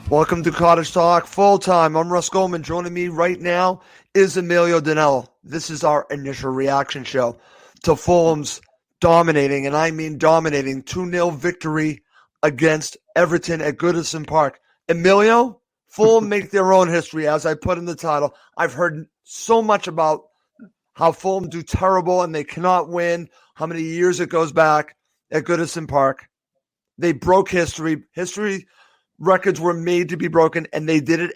Welcome to Cottage Talk Full Time. I'm Russ Goldman. Joining me right now is Emilio Danello. This is our initial reaction show to Fulham's dominating, and I mean dominating, 2-0 victory against Everton at Goodison Park. Emilio, Fulham make their own history, as I put in the title. I've heard so much about how Fulham do terrible and they cannot win, how many years it goes back at Goodison Park. They broke history. History records were made to be broken, and they did it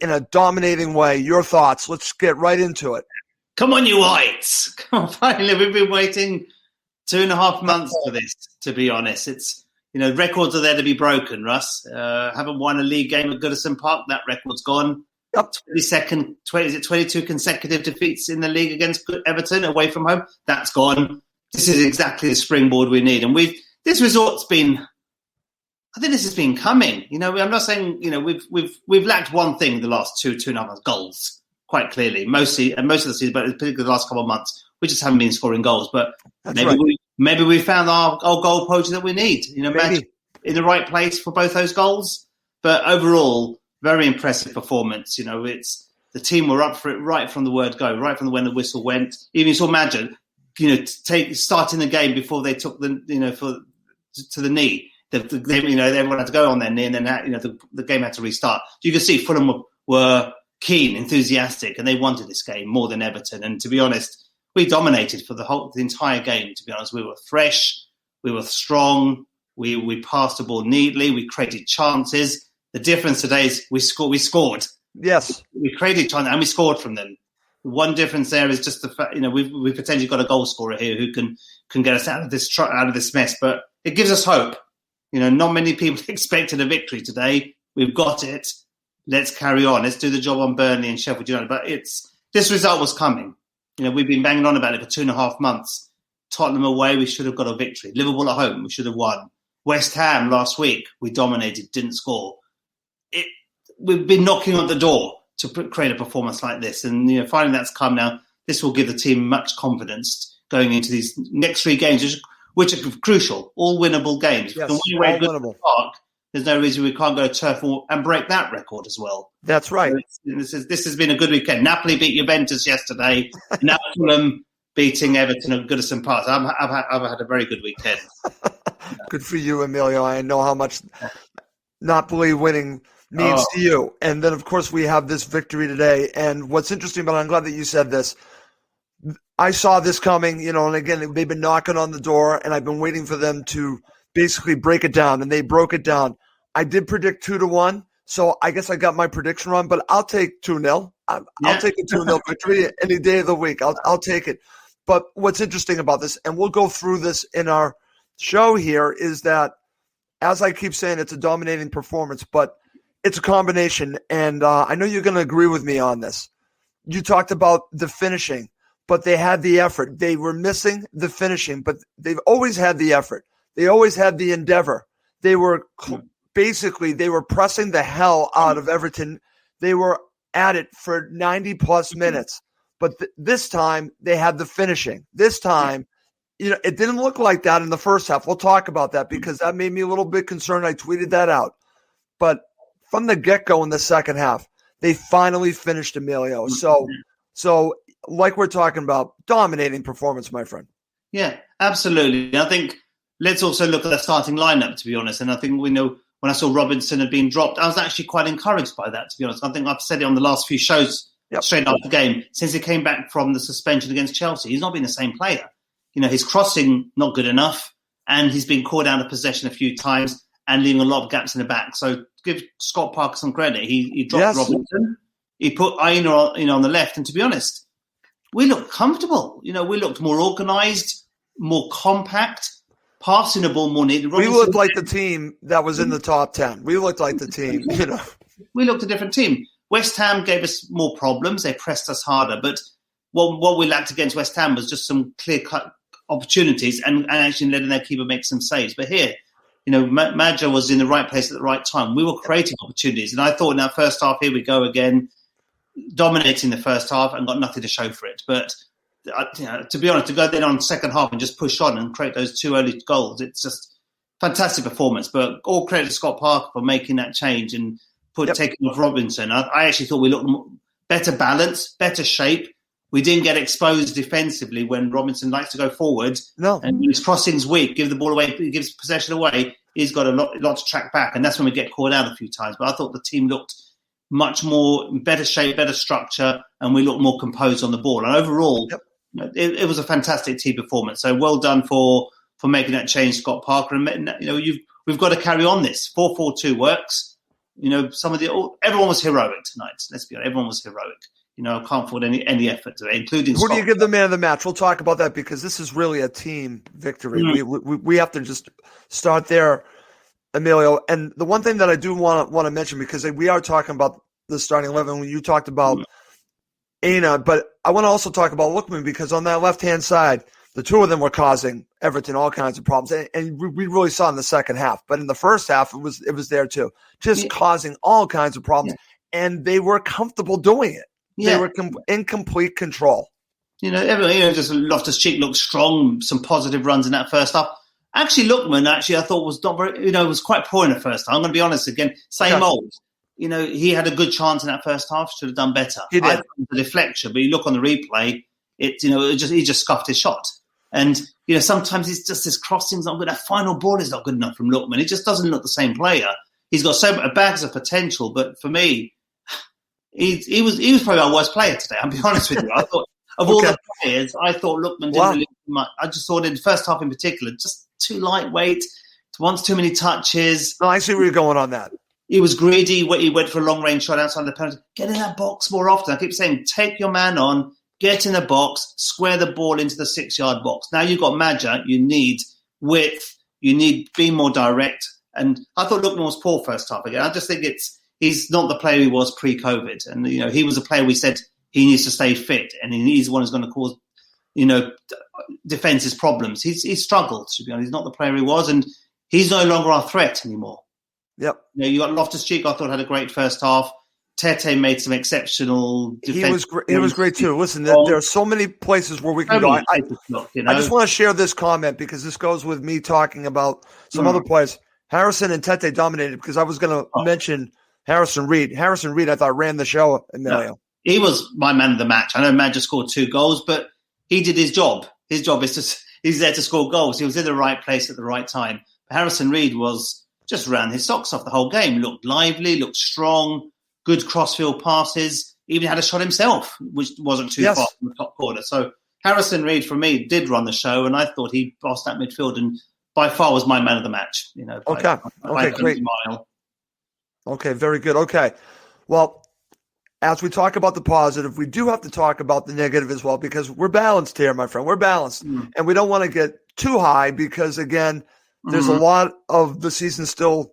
in a dominating way. Your thoughts? Let's get right into it. Come on, you Whites. Come on, finally. We've been waiting 2.5 months for this, to be honest. It's, records are there to be broken, Russ. Haven't won a league game at Goodison Park. That record's gone. Yep. 22 consecutive defeats in the league against Everton away from home. That's gone. This is exactly the springboard we need. And this resort's been, I think this has been coming. I'm not saying, we've lacked one thing the last 2.5 months, goals, quite clearly. Most of the season, but particularly the last couple of months, we just haven't been scoring goals. But maybe we found our goal poacher that we need. Maybe in the right place for both those goals. But overall, very impressive performance. It's the team were up for it right from the word go, right from when the whistle went. Even you saw Madger, starting the game before they took to the knee. Everyone had to go on their knee, and then the game had to restart. You could see Fulham were keen, enthusiastic, and they wanted this game more than Everton. And to be honest, we dominated for the entire game. To be honest, we were fresh, we were strong, we passed the ball neatly, we created chances. The difference today is we scored. Yes, we created chances and we scored from them. One difference there is just the fact we've potentially got a goal scorer here who can get us out of this mess. But it gives us hope. Not many people expected a victory today. We've got it. Let's carry on. Let's do the job on Burnley and Sheffield United. But this result was coming. We've been banging on about it for 2.5 months. Tottenham away, we should have got a victory. Liverpool at home, we should have won. West Ham last week, we dominated, didn't score. We've been knocking on the door to create a performance like this. And finally that's come now. This will give the team much confidence going into these next 3 games, which are crucial, all winnable games. Yes, the way we're winnable. Park, there's no reason we can't go to Turf and break that record as well. That's right. So this has been a good weekend. Napoli beat Juventus yesterday. Now Fulham beating Everton at Goodison Park. I've had a very good weekend. Good for you, Emilio. I know how much Napoli winning means to you. And then, of course, we have this victory today. And what's interesting, but I'm glad that you said this, I saw this coming, and again, they've been knocking on the door, and I've been waiting for them to basically break it down, and they broke it down. I did predict 2-1, so I guess I got my prediction wrong, but I'll take 2-0. I'll take a 2-0 victory any day of the week. I'll take it. But what's interesting about this, and we'll go through this in our show here, is that, as I keep saying, it's a dominating performance, but it's a combination, and I know you're going to agree with me on this. You talked about the finishing, but they had the effort. They were missing the finishing, but they've always had the effort. They always had the endeavor. They were they were pressing the hell out of Everton. They were at it for 90-plus minutes, but this time they had the finishing. This time, it didn't look like that in the first half. We'll talk about that because that made me a little bit concerned. I tweeted that out. But from the get-go in the second half, they finally finished, Emilio. So like we're talking about, dominating performance, my friend. Yeah, absolutely. I think let's also look at the starting lineup, to be honest. And I think we know when I saw Robinson had been dropped, I was actually quite encouraged by that, to be honest. I think I've said it on the last few shows straight after the game. Since he came back from the suspension against Chelsea, he's not been the same player. His crossing, not good enough, and he's been caught out of possession a few times and leaving a lot of gaps in the back. So give Scott Parker some credit. He dropped Robinson. He put Aina on the left. And to be honest, we looked comfortable. We looked more organised, more compact, passing the ball more neatly. We looked like the team that was in the top 10. We looked like the team, We looked a different team. West Ham gave us more problems. They pressed us harder. But what we lacked against West Ham was just some clear-cut opportunities and actually letting their keeper make some saves. But here, Madger was in the right place at the right time. We were creating opportunities. And I thought in that first half, here we go again, dominating the first half and got nothing to show for it. But to be honest, to go then on second half and just push on and create those 2 early goals, it's just fantastic performance. But all credit to Scott Parker for making that change and taking off Robinson. I actually thought we looked better balance, better shape. We didn't get exposed defensively when Robinson likes to go forward. No. And when his crossing's weak, give the ball away, he gives possession away, he's got a lot to track back. And that's when we get caught out a few times. But I thought the team looked much more better shape, better structure, and we looked more composed on the ball. And overall, it was a fantastic team performance. So well done for making that change, Scott Parker. And we've got to carry on this. 4-4-2 works. Everyone was heroic tonight. Let's be honest, everyone was heroic. I can't afford any effort today, including Who Scott. do you give the man of the match? We'll talk about that because this is really a team victory. Mm-hmm. We have to just start there, Emilio. And the one thing that I do want to mention, because we are talking about the starting 11 when you talked about Aina, but I want to also talk about Lookman, because on that left-hand side, the two of them were causing Everton all kinds of problems, and we really saw in the second half. But in the first half, it was there too, just causing all kinds of problems, and they were comfortable doing it. Yeah. They were in complete control. Everyone, just Loftus-Cheek looked strong, some positive runs in that first half. Actually, Lookman, I thought was not very, was quite poor in the first half. I'm going to be honest again, same old. He had a good chance in that first half, should have done better. He did. I thought it was a deflection, but you look on the replay, he just scuffed his shot. And, sometimes it's just his crossing's not good. That final ball is not good enough from Lookman. He just doesn't look the same player. He's got so many bags of potential, but for me, he was probably our worst player today. I'll be honest with you. I thought of all the players, I thought Lookman didn't really do much. I just thought in the first half in particular, just too lightweight, wants too many touches. No, I see where you're going on that. He was greedy. He went for a long range shot outside the penalty. Get in that box more often. I keep saying, take your man on, get in the box, square the ball into the 6-yard box. Now you've got Maja. You need width. You need be more direct. And I thought Lookman was poor first half again. I just think he's not the player he was pre-COVID. And, he was a player we said he needs to stay fit, and he's the one who's going to cause, defense's problems. He's struggled, to be honest. He's not the player he was, and he's no longer our threat anymore. Yep. You got Loftus-Cheek, I thought, had a great first half. Tete made some exceptional defense. He was great too. Listen, there are so many places where we can go. I just want to share this comment because this goes with me talking about some other players. Harrison and Tete dominated, because I was going to mention Harrison Reed. Harrison Reed, I thought, ran the show, Emilio. He was my man of the match. I know Maja scored 2 goals, but he did his job. His job is he's there to score goals. He was in the right place at the right time. But Harrison Reed just ran his socks off the whole game. Looked lively, looked strong, good crossfield passes, even had a shot himself, which wasn't too far from the top corner. So Harrison Reed, for me, did run the show, and I thought he bossed that midfield and by far was my man of the match. By great. Mile. Okay, very good. Okay, well, as we talk about the positive, we do have to talk about the negative as well, because we're balanced here, my friend. We're balanced, and we don't want to get too high because, again, there's a lot of the season still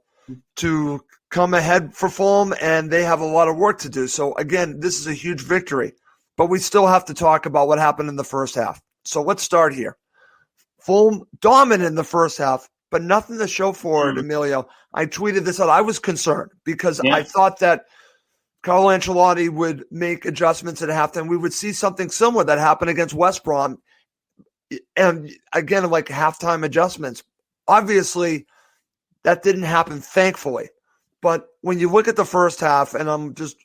to come ahead for Fulham, and they have a lot of work to do. So, again, this is a huge victory, but we still have to talk about what happened in the first half. So let's start here. Fulham dominant in the first half, but nothing to show for it, Emilio. I tweeted this out. I was concerned because I thought that Carlo Ancelotti would make adjustments at halftime. We would see something similar that happened against West Brom. And again, like halftime adjustments. Obviously, that didn't happen, thankfully. But when you look at the first half, and I'm just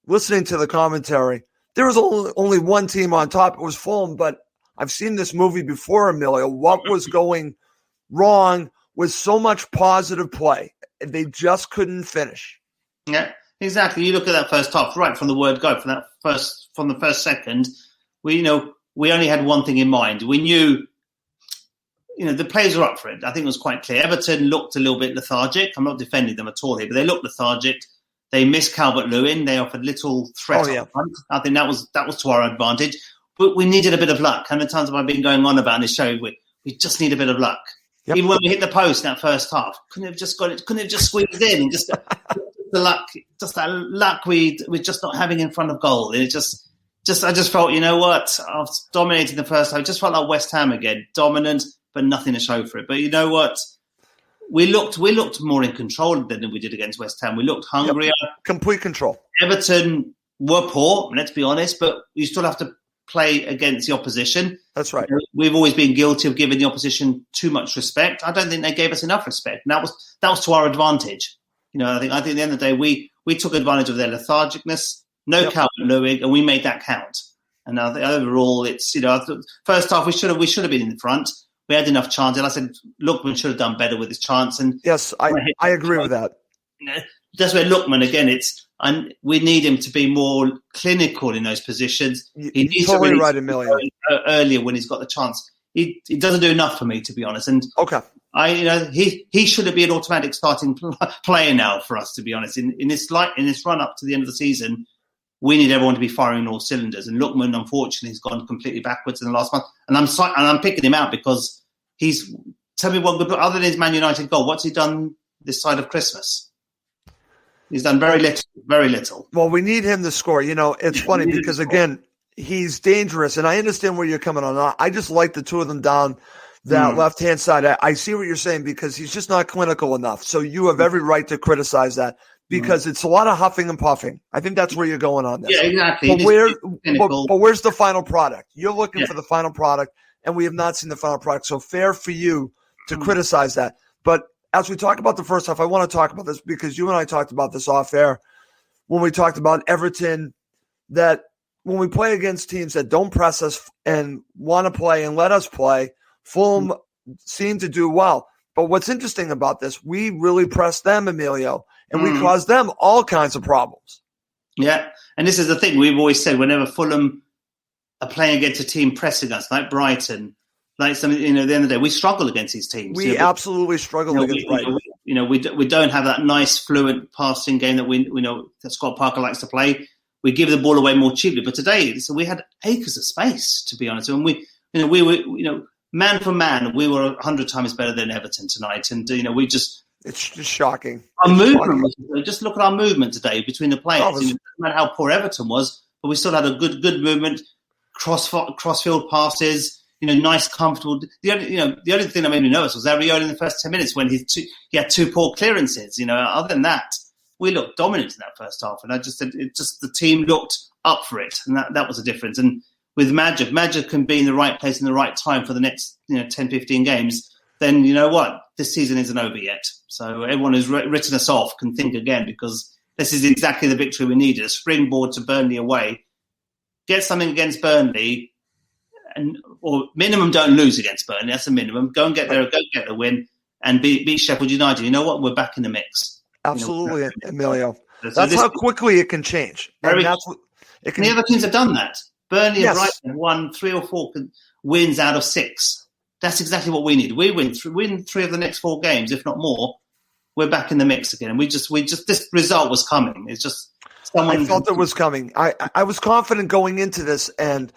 listening to the commentary, there was only one team on top. It was Fulham, but I've seen this movie before, Emilio. What was going wrong with so much positive play? They just couldn't finish. Yeah, exactly. You look at that first half, right from the word go, from the first second, we only had one thing in mind. We knew, the players were up for it. I think it was quite clear. Everton looked a little bit lethargic. I'm not defending them at all here, but they looked lethargic. They missed Calvert-Lewin. They offered little threat up front. I think that was to our advantage. But we needed a bit of luck. How many times have I been going on about in this show? We just need a bit of luck. Yep. Even when we hit the post in that first half, couldn't have just got it. Couldn't have just squeezed in. And just the luck, just that luck we're just not having in front of goal. It I just felt, I was dominating the first half. It just felt like West Ham again, dominant, but nothing to show for it. But you know what? We looked more in control than we did against West Ham. We looked hungrier. Yep. Complete control. Everton were poor, let's be honest, but you still have to play against the opposition. That's right. We've always been guilty of giving the opposition too much respect. I don't think they gave us enough respect. And that was to our advantage. I think at the end of the day, we we took advantage of their lethargicness. No Calvert-Lewin, and we made that count. And I think overall, it's first half we should have been in the front. We had enough chances. I said Lookman should have done better with his chance. And yes, I agree with that. That's where Lookman again. We need him to be more clinical in those positions. He needs totally to really right, Emilio. Earlier when he's got the chance. He doesn't do enough for me, to be honest. And he should be an automatic starting player now for us, to be honest. In this run up to the end of the season, we need everyone to be firing on all cylinders. And Lookman, unfortunately, has gone completely backwards in the last month. And I'm picking him out because tell me what good, other than his Man United goal, what's he done this side of Christmas? He's done very little, very little. Well, we need him to score. It's funny because, again, he's dangerous. And I understand where you're coming on. I just like the two of them down that left-hand side. I see what you're saying because he's just not clinical enough. So you have every right to criticize that. Because it's a lot of huffing and puffing. I think that's where you're going on this. Yeah, exactly. But where's the final product? You're looking for the final product, and we have not seen the final product. So fair for you to criticize that. But as we talk about the first half, I want to talk about this because you and I talked about this off air when we talked about Everton, that when we play against teams that don't press us and want to play and let us play, Fulham seem to do well. But what's interesting about this, we really pressed them, Emilio, and we caused them all kinds of problems. Yeah, and this is the thing we've always said: whenever Fulham are playing against a team pressing us, like Brighton, like something, at the end of the day, we struggle against these teams. We absolutely struggle against Brighton. We don't have that nice, fluent passing game that we know that Scott Parker likes to play. We give the ball away more cheaply. But today, we had acres of space, to be honest. And we were, man for man, we were 100 times better than Everton tonight. And we just. It's just shocking. Our movement, just look at our movement today between the players. It doesn't matter how poor Everton was, but we still had a good movement, cross-field passes, nice, comfortable. The only thing that made me nervous was Ariel in the first 10 minutes when he had two poor clearances. Other than that, we looked dominant in that first half. And I just said, the team looked up for it. And that was a difference. And with Magic can be in the right place in the right time for the next 10, 15 games. Then you know what? This season isn't over yet. So everyone who's written us off can think again because this is exactly the victory we needed. A springboard to Burnley away. Get something against Burnley, or minimum don't lose against Burnley. That's a minimum. Go and get there, go get the win and beat Sheffield United. You know what? We're back in the mix. Absolutely, Emilio. That's how quickly it can change. The other teams have done that. Burnley and Brighton have won 3 or 4 wins out of 6. That's exactly what we need. We win 3 of the next 4 games, if not more. We're back in the mix again. And we just this result was coming. It's just I felt it was coming. I was confident going into this, and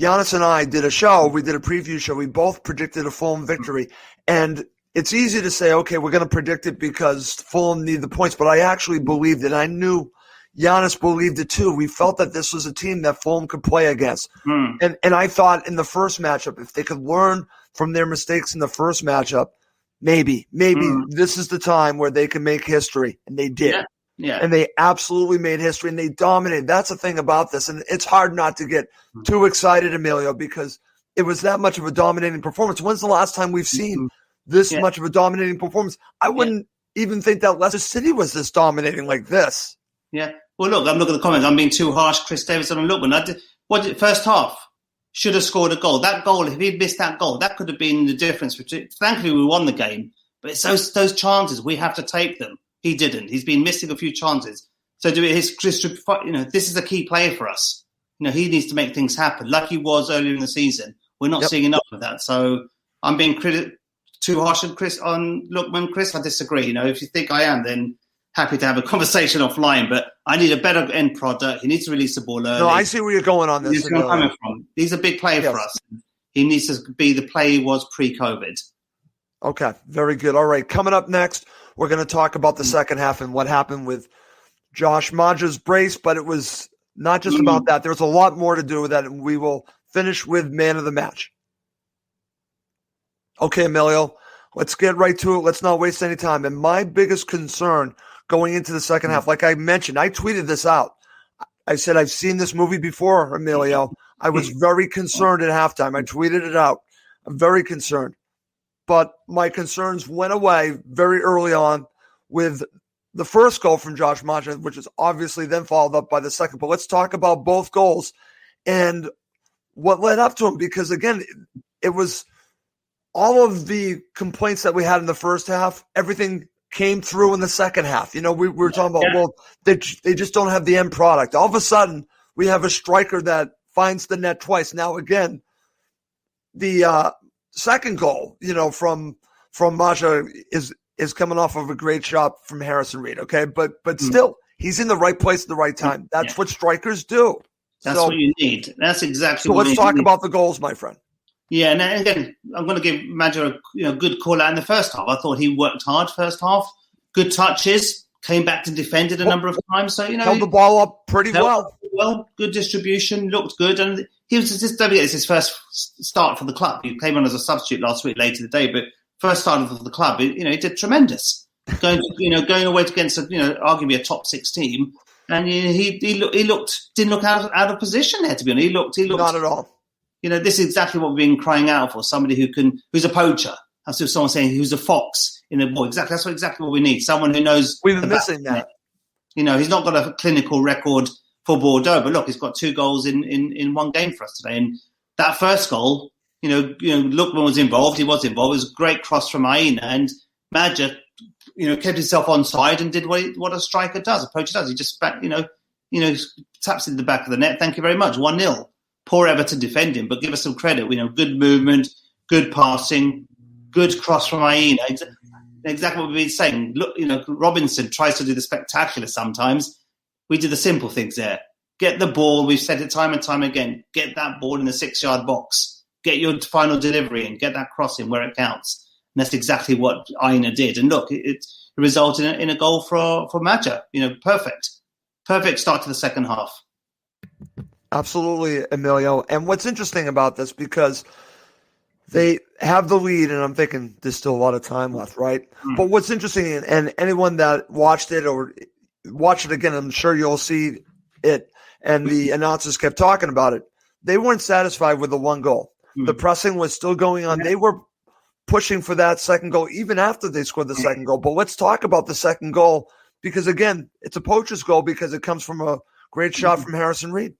Giannis and I did a show. We did a preview show. We both predicted a Fulham victory, and it's easy to say, okay, we're going to predict it because Fulham need the points. But I actually believed it. I knew Giannis believed it too. We felt that this was a team that Fulham could play against. And I thought in the first matchup, if they could learn from their mistakes in the first matchup, maybe this is the time where they can make history. And they did. Yeah. And they absolutely made history, and they dominated. That's the thing about this. And it's hard not to get too excited, Emilio, because it was that much of a dominating performance. When's the last time we've seen this much of a dominating performance? I wouldn't even think that Leicester City was this dominating like this. Yeah. Well, look, I'm looking at the comments. I'm being too harsh. Chris Davidson and Lookman. First half should have scored a goal. That goal, if he'd missed that goal, that could have been the difference. Thankfully, we won the game. But it's those chances. We have to take them. He didn't. He's been missing a few chances. So this is a key player for us. He needs to make things happen, like he was earlier in the season. We're not seeing enough of that. So I'm being too harsh on Lookman. Chris, I disagree. If you think I am, then happy to have a conversation offline, but I need a better end product. He needs to release the ball early. No, I see where you're going on this. He's a big player for us. He needs to be the player he was pre-COVID. Okay, very good. All right, coming up next, we're going to talk about the second half and what happened with Josh Maja's brace, but it was not just about that. There's a lot more to do with that, and we will finish with man of the match. Okay, Emilio, let's get right to it. Let's not waste any time. And my biggest concern going into the second half, like I mentioned, I tweeted this out. I said, I've seen this movie before, Emilio. I was very concerned at halftime. I tweeted it out. I'm very concerned. But my concerns went away very early on with the first goal from Josh Maja, which is obviously then followed up by the second. But let's talk about both goals and what led up to them, because, again, it was all of the complaints that we had in the first half, everything came through in the second half. We were talking about, well, they just don't have the end product. All of a sudden, we have a striker that finds the net twice. Now, again, the second goal, from Maja is coming off of a great shot from Harrison Reed, okay? But still, he's in the right place at the right time. That's what strikers do. That's what you need. That's exactly what you need. So let's talk about the goals, my friend. Yeah, and again, I'm going to give Maja a good call out in the first half. I thought he worked hard first half. Good touches, came back to defended a number of times. So, held the ball up pretty well. Well, good distribution, looked good. And he was just, it's his first start for the club. He came on as a substitute last week, later in the day, but first start for the club, he did tremendous. Going away against arguably a top 6 team. And he didn't look out of position there, to be honest. He looked not at all. This is exactly what we've been crying out for. Somebody who's a poacher. That's what someone saying who's a fox in the ball. Exactly. That's exactly what we need. Someone who knows. We've been missing that. He's not got a clinical record for Bordeaux, but look, he's got 2 goals in one game for us today. And that first goal, Lookman was involved. He was involved. It was a great cross from Aina, and Maja, kept himself onside and did what a striker does, a poacher does. He just taps it in the back of the net. Thank you very much. 1-0. Poor Everton defending, but give us some credit. Good movement, good passing, good cross from Aina. Exactly what we've been saying. Look, Robinson tries to do the spectacular sometimes. We do the simple things there. Get the ball. We've said it time and time again. Get that ball in the 6-yard box. Get your final delivery and get that cross in where it counts. And that's exactly what Aina did. And look, it resulted in a goal for Maja. Perfect. Perfect start to the second half. Absolutely, Emilio. And what's interesting about this, because they have the lead, and I'm thinking there's still a lot of time left, right? But what's interesting, and anyone that watched it or watch it again, I'm sure you'll see it, and the announcers kept talking about it. They weren't satisfied with the 1 goal. The pressing was still going on. They were pushing for that second goal even after they scored the second goal. But let's talk about the second goal, because, again, it's a poacher's goal because it comes from a great shot from Harrison Reed.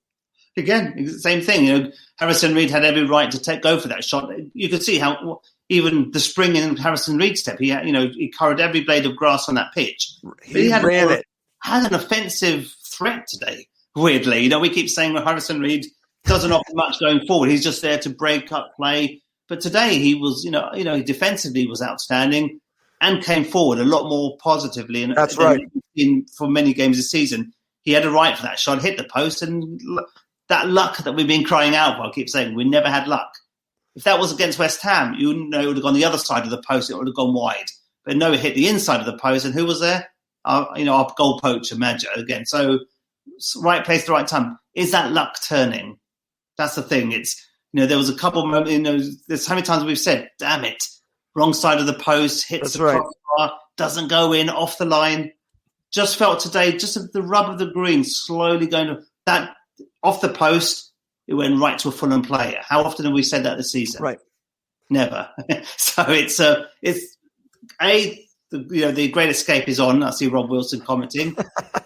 Again, same thing. Harrison Reed had every right to go for that shot. You could see how even the spring in Harrison Reed's step, he covered every blade of grass on that pitch. He ran it. Had an offensive threat today, weirdly. We keep saying Harrison Reed doesn't offer much going forward. He's just there to break up play. But today he was, defensively was outstanding and came forward a lot more positively. And that's right. For many games this season, he had a right for that shot, hit the post, and that luck that we've been crying out for. I keep saying we never had luck. If that was against West Ham, it would have gone the other side of the post. It would have gone wide. But no, it hit the inside of the post. And who was there? Our goal poacher, Maja, again. So right place at the right time. Is that luck turning? That's the thing. It's, there was a couple moments, there's how many times we've said, damn it, wrong side of the post, hits the crossbar, doesn't go in, off the line. Just felt today, just the rub of the green, slowly going to that off the post, it went right to a Fulham player. How often have we said that this season? Right. Never. So it's the Great Escape is on. I see Rob Wilson commenting.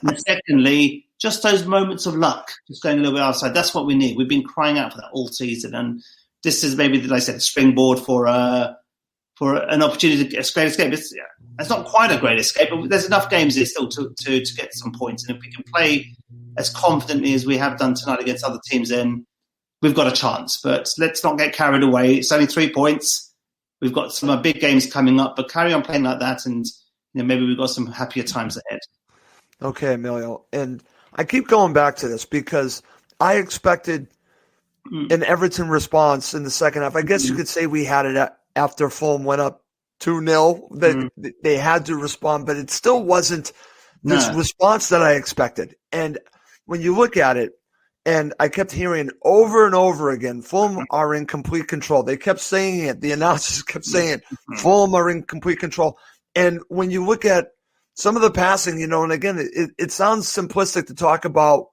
And secondly, just those moments of luck, just going a little bit outside. That's what we need. We've been crying out for that all season, and this is maybe, like I said, a springboard for an opportunity to get a great escape. It's not quite a great escape, but there's enough games there still to get some points. And if we can play as confidently as we have done tonight against other teams, then we've got a chance. But let's not get carried away. It's only 3 points. We've got some big games coming up, but carry on playing like that, and maybe we've got some happier times ahead. Okay, Emilio. And I keep going back to this because I expected an Everton response in the second half. I guess you could say we had it after Fulham went up 2-0. They had to respond, but it still wasn't this response that I expected. And when you look at it, and I kept hearing over and over again, Fulham are in complete control. They kept saying it. The announcers kept saying it. Fulham are in complete control. And when you look at some of the passing, and again, it sounds simplistic to talk about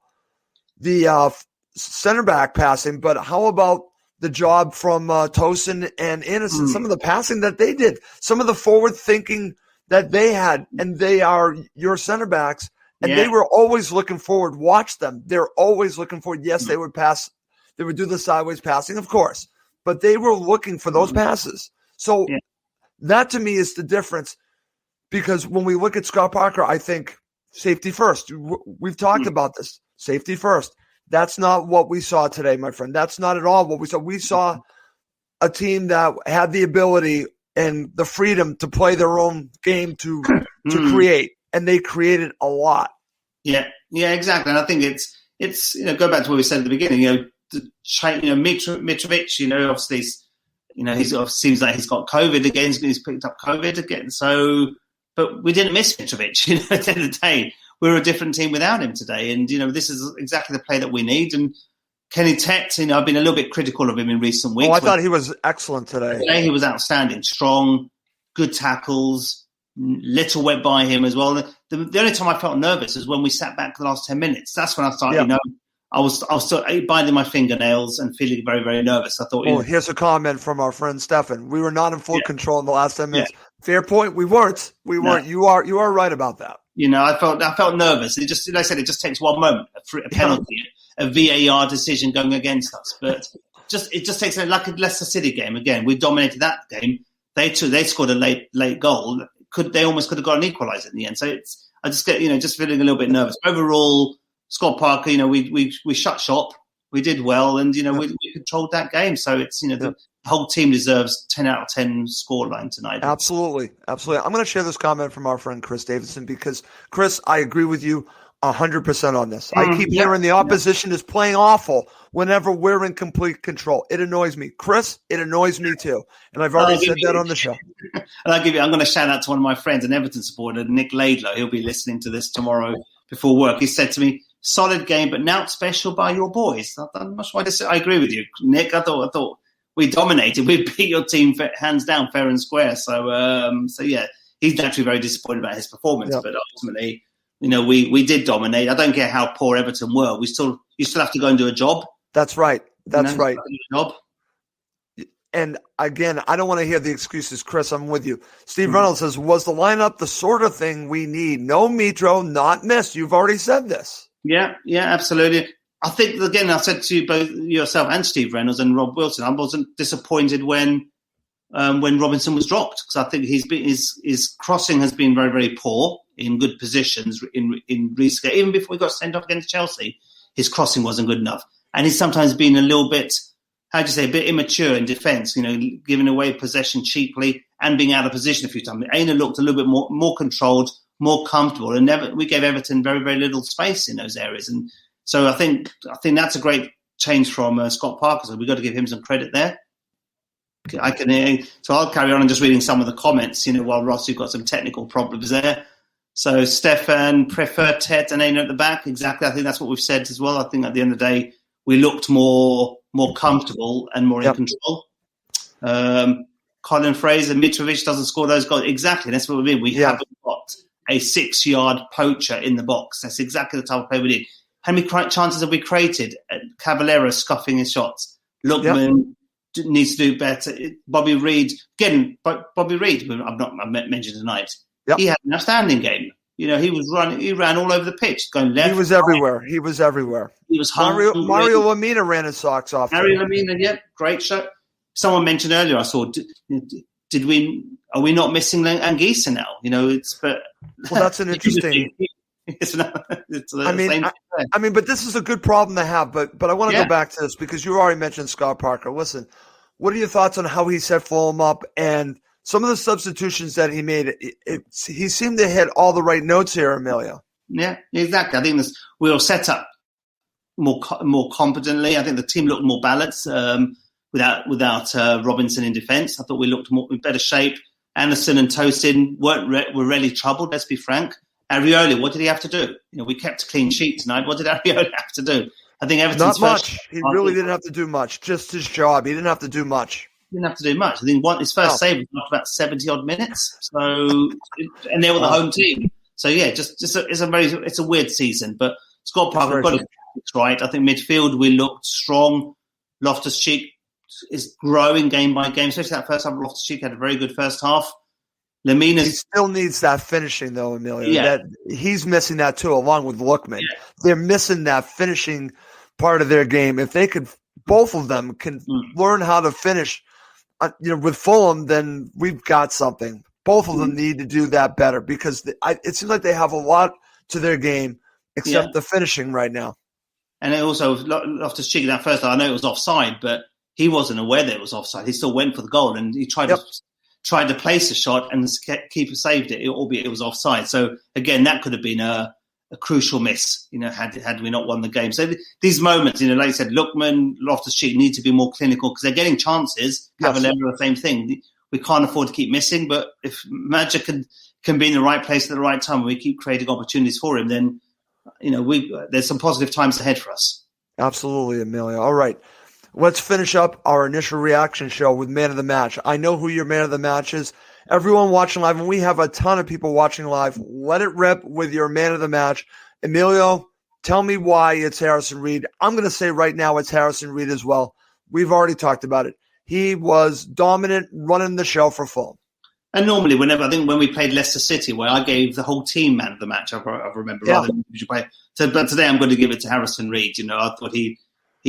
the center back passing, but how about the job from Tosin and Anderson? Some of the passing that they did, some of the forward-thinking that they had, and they are your center backs, and they were always looking forward. Watch them. They're always looking forward. Yes, they would pass. They would do the sideways passing, of course, but they were looking for those passes. So that to me is the difference, because when we look at Scott Parker, I think safety first. We've talked about this. Safety first. That's not what we saw today, my friend. That's not at all what we saw. We saw a team that had the ability and the freedom to play their own game to create, and they created a lot. Yeah, exactly. And I think it's go back to what we said at the beginning. Mitrovic. Obviously, he seems like he's got COVID again. He's picked up COVID again. So, but we didn't miss Mitrovic. At the end of the day, we were a different team without him today. And this is exactly the play that we need. And Kenny Tett, I've been a little bit critical of him in recent weeks. Oh, I thought he was excellent today. Today he was outstanding, strong, good tackles. Little went by him as well. The only time I felt nervous is when we sat back for the last 10 minutes. That's when I started, I was still binding my fingernails and feeling very, very nervous. I thought. Here's a comment from our friend Stefan. We were not in full control in the last 10 minutes. Fair point. We weren't. No. You are right about that. I felt nervous. It just, like I said, it just takes one moment, a penalty, a VAR decision going against us. But it just takes like a Leicester City game. Again, we dominated that game. They scored a late goal. They almost could have got an equaliser in the end. So I just get just feeling a little bit nervous. Overall, Scott Parker, we shut shop. We did well, and we controlled that game. So it's the whole team deserves 10 out of 10 scoreline tonight. Absolutely. I'm going to share this comment from our friend Chris Davidson, because Chris, I agree with you 100% on this. I keep hearing the opposition is playing awful whenever we're in complete control. It annoys me. Chris, it annoys me too. And I've already said that on the show. And I'm going to shout out to one of my friends, an Everton supporter, Nick Laidlow. He'll be listening to this tomorrow before work. He said to me, solid game, but not special by your boys. I agree with you, Nick. I thought we dominated. We beat your team hands down, fair and square. So he's naturally very disappointed about his performance, but ultimately, we did dominate. I don't care how poor Everton were. You still have to go and do a job. That's right. That's right. Job. And again, I don't want to hear the excuses, Chris. I'm with you. Steve Reynolds says, was the lineup the sort of thing we need? No Mitro, not missed. You've already said this. Yeah, absolutely. I think, again, I said to you, both yourself and Steve Reynolds and Rob Wilson, I wasn't disappointed when Robinson was dropped, because I think his crossing has been very, very poor in good positions in recent. Even before we got sent off against Chelsea, his crossing wasn't good enough. And he's sometimes been a little bit, a bit immature in defence, giving away possession cheaply and being out of position a few times. Aina looked a little bit more controlled, more comfortable, and we gave Everton very, very little space in those areas. And so I think that's a great change from Scott Parker. So we've got to give him some credit there. So I'll carry on and just reading some of the comments, while Ross, you've got some technical problems there. So Stefan, prefer Ted and Aina at the back. Exactly. I think that's what we've said as well. I think at the end of the day, we looked more comfortable and more in control. Colin Fraser, Mitrovic doesn't score those goals. Exactly. That's what we mean. We haven't got a 6-yard poacher in the box. That's exactly the type of play we need. How many chances have we created? Caballero scuffing his shots. Lookman needs to do better. Bobby Reid, I'm not mentioned tonight. Yep. He had an outstanding game. He ran all over the pitch, going left. He was everywhere. He was hungry. Mario Lamina ran his socks off. Mario Lamina, great shot. Someone mentioned earlier, I saw, are we not missing Anguissa now? That's an interesting. But this is a good problem to have. But I want to go back to this, because you already mentioned Scott Parker. Listen, what are your thoughts on how he set Fulham up and some of the substitutions that he made? He seemed to hit all the right notes here, Emilio. Yeah, exactly. I think we were set up more competently. I think the team looked more balanced without Robinson in defence. I thought we looked in better shape. Anderson and Tosin were really troubled, let's be frank. Areola, what did he have to do? We kept a clean sheet tonight. What did Areola have to do? I think Everton's not much. He really didn't have to do much. Just his job. He didn't have to do much. Didn't have to do much. I think his first save was after about 70-odd minutes. So, and they were the home team. So it's a weird season. But Scott Parker got it right. I think midfield we looked strong. Loftus-Cheek is growing game by game, especially that first half. Loftus-Cheek had a very good first half. Lemina He still needs that finishing, though, Emilio. Yeah. That he's missing that too, along with Lookman. Yeah. They're missing that finishing part of their game. If they could, both of them can learn how to finish, with Fulham, then we've got something. Both of them need to do that better because it seems like they have a lot to their game except the finishing right now. And it also, Loftus-Cheek that first time, I know it was offside, but he wasn't aware that it was offside. He still went for the goal and he tried to place a shot and the keeper saved it, albeit it was offside. So again, that could have been a crucial miss, had we not won the game. So these moments, like you said, Lookman, Loftus-Cheek need to be more clinical because they're getting chances. Cavalier, the same thing. We can't afford to keep missing, but if Magic can be in the right place at the right time and we keep creating opportunities for him, then there's some positive times ahead for us. Absolutely, Emilio. All right. Let's finish up our initial reaction show with Man of the Match. I know who your Man of the Match is. Everyone watching live, and we have a ton of people watching live, let it rip with your Man of the Match. Emilio, tell me why it's Harrison Reed. I'm going to say right now it's Harrison Reed as well. We've already talked about it. He was dominant, running the show for Fulham. And normally, when we played Leicester City, where I gave the whole team Man of the Match, I remember, rather than play. So, but today I'm going to give it to Harrison Reed. I thought he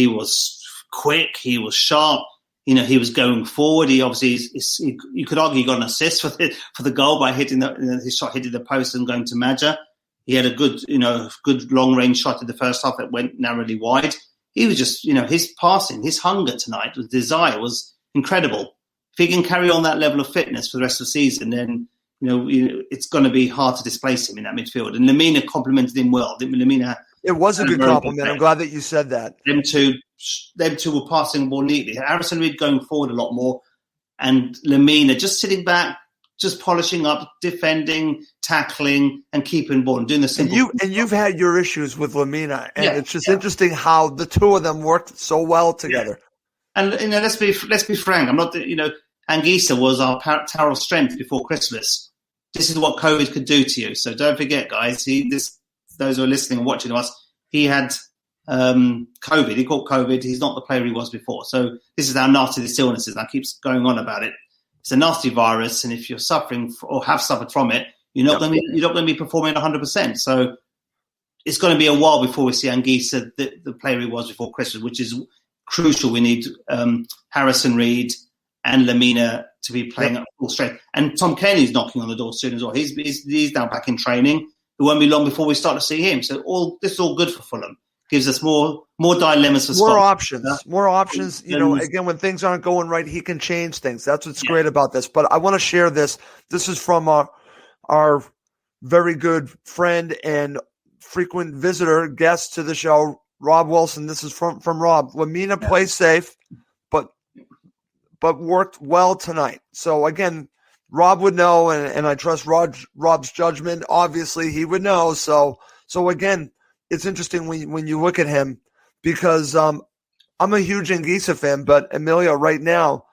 was quick, he was sharp. He was going forward. He obviously, you could argue, he got an assist for the goal by hitting his shot hitting the post and going to Maja. He had a good long range shot in the first half that went narrowly wide. He was just, his passing, his hunger tonight, his desire was incredible. If he can carry on that level of fitness for the rest of the season, then it's going to be hard to displace him in that midfield. And Lemina complimented him well. It was a good compliment. I'm glad that you said that. Them two were passing the ball neatly. Harrison Reed going forward a lot more, and Lemina just sitting back, just polishing up, defending, tackling, and keeping ball and doing the simple. And you've had your issues with Lemina, and it's just interesting how the two of them worked so well together. Yeah. And let's be frank. I'm not Anguissa was our tower of strength before Christmas. This is what COVID could do to you. So don't forget, guys. Those who are listening and watching us, he had COVID. He caught COVID. He's not the player he was before. So this is how nasty this illness is. I keep going on about it. It's a nasty virus, and if you're suffering or have suffered from it, you're not going to be performing 100%. So it's going to be a while before we see Anguissa, the player he was before Christmas, which is crucial. We need Harrison Reed and Lemina to be playing at full strength. And Tom Kenny's knocking on the door soon as well. He's now back in training. It won't be long before we start to see him. So this is all good for Fulham. Gives us more dilemmas for more options. More options. Again, when things aren't going right, he can change things. That's what's great about this. But I want to share this. This is from our very good friend and frequent visitor, guest to the show, Rob Wilson. This is from Rob. Lemina plays safe, but worked well tonight. So again, Rob would know, and I trust Rob's judgment. Obviously, he would know. So again, it's interesting when you look at him because I'm a huge Anguissa fan, but Emilio, right now,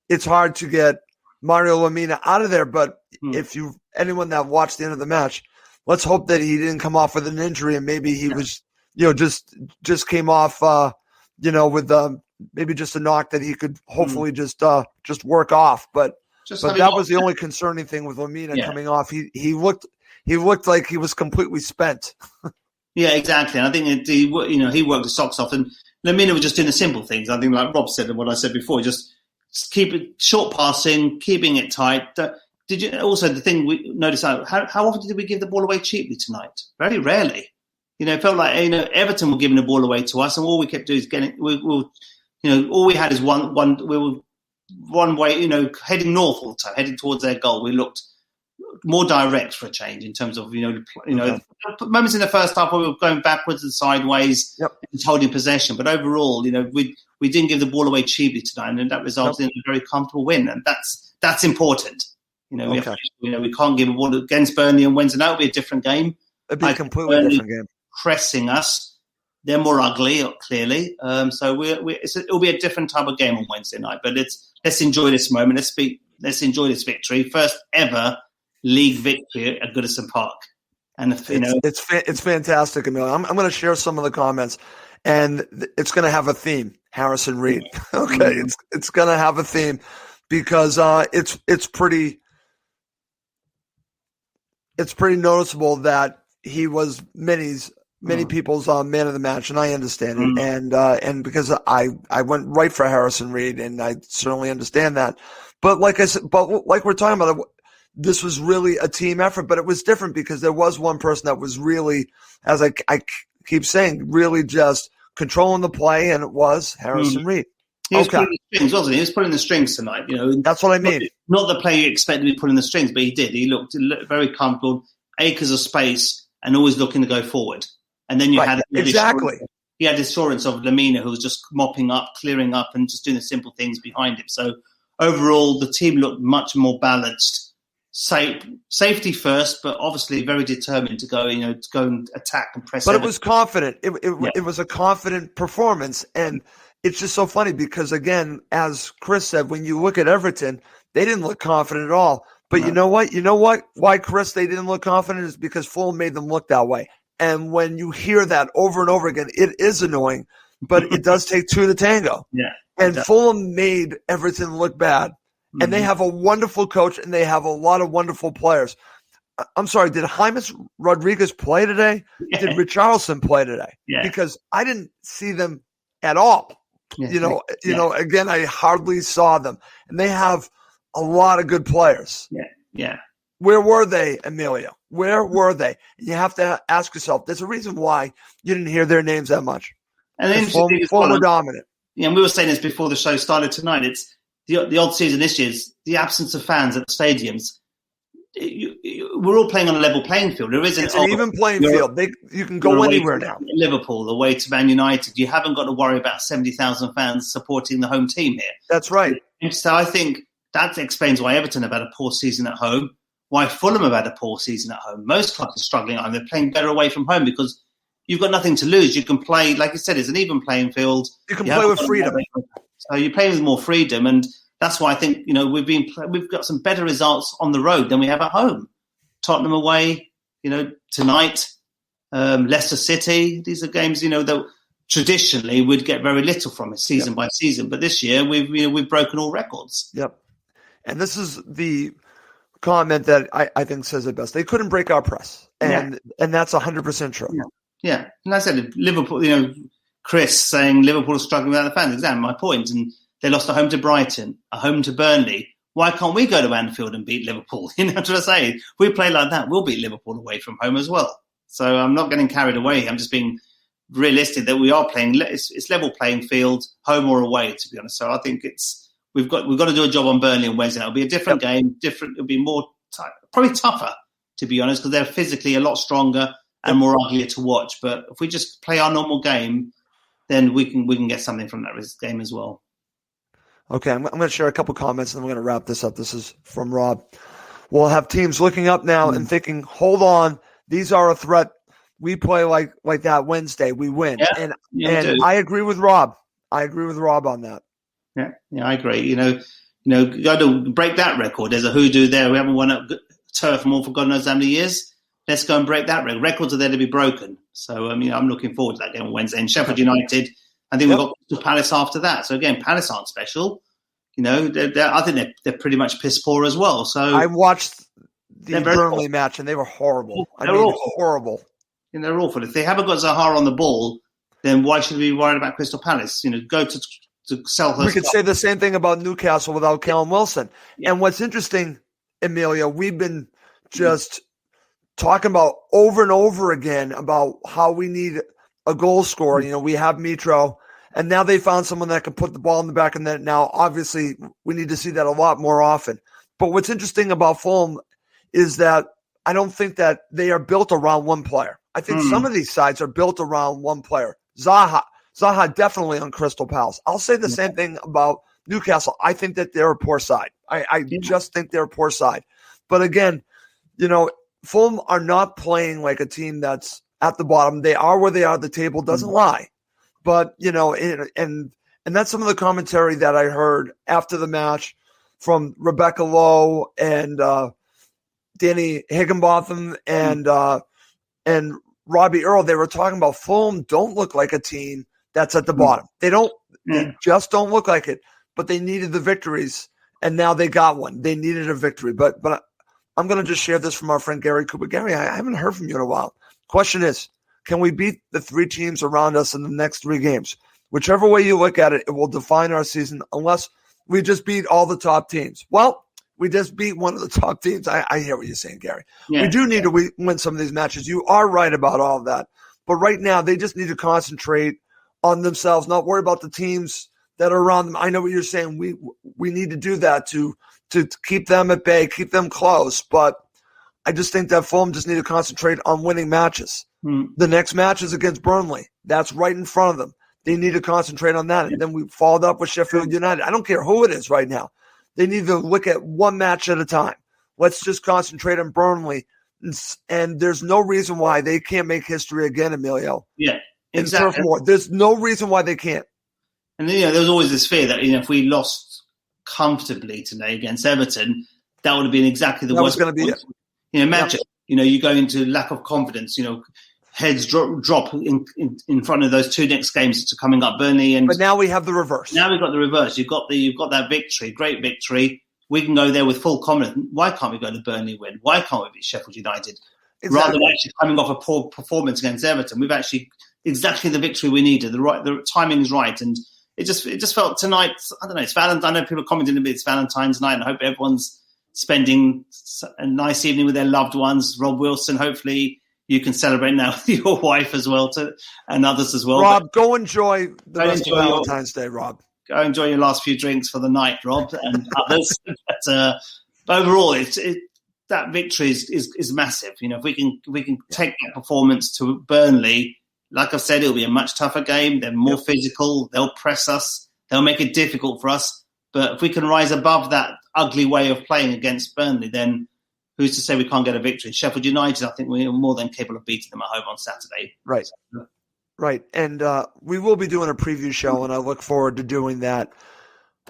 it's hard to get Mario Lemina out of there. But if anyone that watched the end of the match, let's hope that he didn't come off with an injury and maybe he was, just came off, with maybe just a knock that he could hopefully just work off. But that was the only concerning thing with Lemina coming off. He looked like he was completely spent. Yeah, exactly. And I think he worked his socks off. And Lemina was just doing the simple things. I think, like Rob said and what I said before, just keep it short passing, keeping it tight. Did you also the thing we noticed? How often did we give the ball away cheaply tonight? Very rarely. It felt like Everton were giving the ball away to us, and all we kept doing is getting. All we had is one. We were one way. Heading north all the time, heading towards their goal. We looked more direct for a change in terms of moments in the first half where we were going backwards and sideways and holding possession. But overall, we didn't give the ball away cheaply tonight, and that resulted in a very comfortable win, and that's important. We can't give a ball against Burnley on Wednesday night. It'll be a different game. It'll be a completely different game. Pressing us, they're more ugly, clearly. So it'll be a different type of game on Wednesday night. But let's enjoy this moment. Let's enjoy this victory, first ever league victory at Goodison Park. And it's fantastic, Emilio. I'm going to share some of the comments, and it's going to have a theme. Harrison Reed. Okay, it's going to have a theme because it's pretty. it's pretty noticeable that he was many people's man of the match, and I understand it. And because I went right for Harrison Reed, and I certainly understand that. But like I said, like we're talking about, this was really a team effort, but it was different because there was one person that was really, as I keep saying, really just controlling the play, and it was Harrison Reed. He was pulling the strings, wasn't he? He was pulling the strings tonight. That's what I mean. Not the player you expected to be pulling the strings, but he did. He looked very comfortable, acres of space, and always looking to go forward. And then you had he had assurance of Lamina, who was just mopping up, clearing up, and just doing the simple things behind him. So overall, the team looked much more balanced. Safety first, but obviously very determined to go and attack and press. But it was confident. It was a confident performance, and it's just so funny because, again, as Chris said, when you look at Everton, they didn't look confident at all. But you know what? Why, Chris, they didn't look confident is because Fulham made them look that way. And when you hear that over and over again, it is annoying, but it does take two to tango. Yeah. And Fulham made Everton look bad. And they have a wonderful coach, and they have a lot of wonderful players. I'm sorry, did James Rodriguez play today? Yeah. Did Richarlison play today? Yeah. Because I didn't see them at all. Yeah. Again, I hardly saw them. And they have a lot of good players. Yeah. Where were they, Emilio? Where were they? And you have to ask yourself, there's a reason why you didn't hear their names that much. And Fulham were dominant. Yeah, and we were saying this before the show started tonight. It's the odd season this year is the absence of fans at the stadiums. We're all playing on a level playing field. There isn't it's an even playing field. You can go anywhere now. Liverpool, away to Man United. You haven't got to worry about 70,000 fans supporting the home team here. That's right. So I think that explains why Everton have had a poor season at home, why Fulham have had a poor season at home. Most clubs are struggling at home. They're playing better away from home because you've got nothing to lose. You can play, like you said, it's an even playing field. You can play with freedom. So you play with more freedom, and that's why I think we've got some better results on the road than we have at home. Tottenham away, tonight, Leicester City. These are games, that traditionally we'd get very little from it season by season. But this year we've broken all records. Yep. And this is the comment that I think says it best. They couldn't break our press, and that's 100% true. Yeah. And I said Liverpool. Chris saying Liverpool are struggling without the fans. Exactly my point. And they lost at home to Brighton, at home to Burnley. Why can't we go to Anfield and beat Liverpool? You know what I'm saying? If we play like that, we'll beat Liverpool away from home as well. So I'm not getting carried away. I'm just being realistic that we are playing. It's level playing field, home or away, to be honest. So I think we've got to do a job on Burnley on Wednesday. It'll be a different game. It'll be more probably tougher, to be honest, because they're physically a lot stronger and more uglier to watch. But if we just play our normal game, then we can get something from that game as well. Okay, I'm going to share a couple comments, and then we're going to wrap this up. This is from Rob. We'll have teams looking up now and thinking, hold on, these are a threat. We play like that Wednesday, we win. Yeah, and I agree with Rob. I agree with Rob on that. Yeah, I agree. You got to break that record. There's a hoodoo there. We haven't won at Turf Moor for God knows how many years. Let's go and break that record. Records are there to be broken. So, I'm looking forward to that game on Wednesday. And Sheffield United, I think we've got Crystal Palace after that. So, again, Palace aren't special. I think they're pretty much piss poor as well. So I watched the Burnley match, and they were horrible. Horrible. And they're awful. If they haven't got Zaha on the ball, then why should we be worried about Crystal Palace? Go to Selhurst. We could say the same thing about Newcastle without Callum Wilson. Yeah. And what's interesting, Emilio, we've been just talking about over and over again about how we need a goal scorer. We have Mitro, and now they found someone that can put the ball in the back of the net. Now, obviously, we need to see that a lot more often. But what's interesting about Fulham is that I don't think that they are built around one player. I think some of these sides are built around one player. Zaha definitely on Crystal Palace. I'll say the same thing about Newcastle. I think that they're a poor side. I just think they're a poor side. But again, Fulham are not playing like a team that's at the bottom. They are where they are. The table doesn't lie. But, and that's some of the commentary that I heard after the match from Rebecca Lowe and Danny Higginbotham and Robbie Earl. They were talking about Fulham don't look like a team that's at the bottom. They just don't look like it. But they needed the victories, and now they got one. They needed a victory. But I'm going to just share this from our friend Gary Cooper. Gary, I haven't heard from you in a while. Question is, can we beat the 3 teams around us in the next 3 games? Whichever way you look at it, it will define our season unless we just beat all the top teams. Well, we just beat one of the top teams. I hear what you're saying, Gary. We do need to win some of these matches. You are right about all of that. But right now, they just need to concentrate on themselves, not worry about the teams that are around them. I know what you're saying. We need to do that to keep them at bay, keep them close. But I just think that Fulham just need to concentrate on winning matches. The next match is against Burnley. That's right in front of them. They need to concentrate on that. And then we followed up with Sheffield United. I don't care who it is right now. They need to look at one match at a time. Let's just concentrate on Burnley. And there's no reason why they can't make history again, Emilio. Yeah, exactly. There's no reason why they can't. And there was always this fear that if we lost comfortably today against Everton, that would have been exactly the worst. That was going to be it. Imagine, you go into lack of confidence. Heads drop in front of those 2 next games that are coming up, Burnley and. But now we have the reverse. Now we've got the reverse. You've got that victory, great victory. We can go there with full confidence. Why can't we go to Burnley win? Why can't we beat Sheffield United? Exactly. Rather than actually coming off a poor performance against Everton, we've actually exactly the victory we needed. The timing is right, and it just felt tonight. I don't know. It's Valentine. I know people are commenting a bit. It's Valentine's night, and I hope everyone's spending a nice evening with their loved ones. Rob Wilson, hopefully. You can celebrate now with your wife as well, and others as well. Rob, go enjoy the rest of Valentine's Day, Rob. Go enjoy your last few drinks for the night, Rob, and others. But overall, that victory is massive. If we can take that performance to Burnley, like I've said, it'll be a much tougher game. They're more physical. They'll press us. They'll make it difficult for us. But if we can rise above that ugly way of playing against Burnley, then who's to say we can't get a victory? Sheffield United, I think we're more than capable of beating them at home on Saturday. Right. Right. And we will be doing a preview show, and I look forward to doing that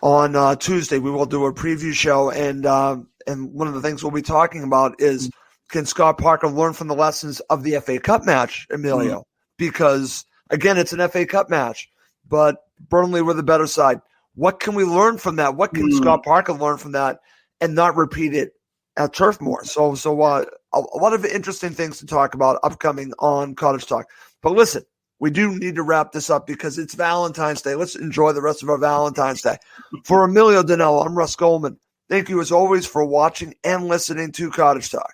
on Tuesday. We will do a preview show, and one of the things we'll be talking about is, can Scott Parker learn from the lessons of the FA Cup match, Emilio? Because, again, it's an FA Cup match, but Burnley were the better side. What can we learn from that? What can Scott Parker learn from that and not repeat it at Turf Moor? So a lot of interesting things to talk about upcoming on Cottage Talk. But listen, we do need to wrap this up because it's Valentine's Day. Let's enjoy the rest of our Valentine's Day. For Emilio Danello, I'm Russ Goldman. Thank you, as always, for watching and listening to Cottage Talk.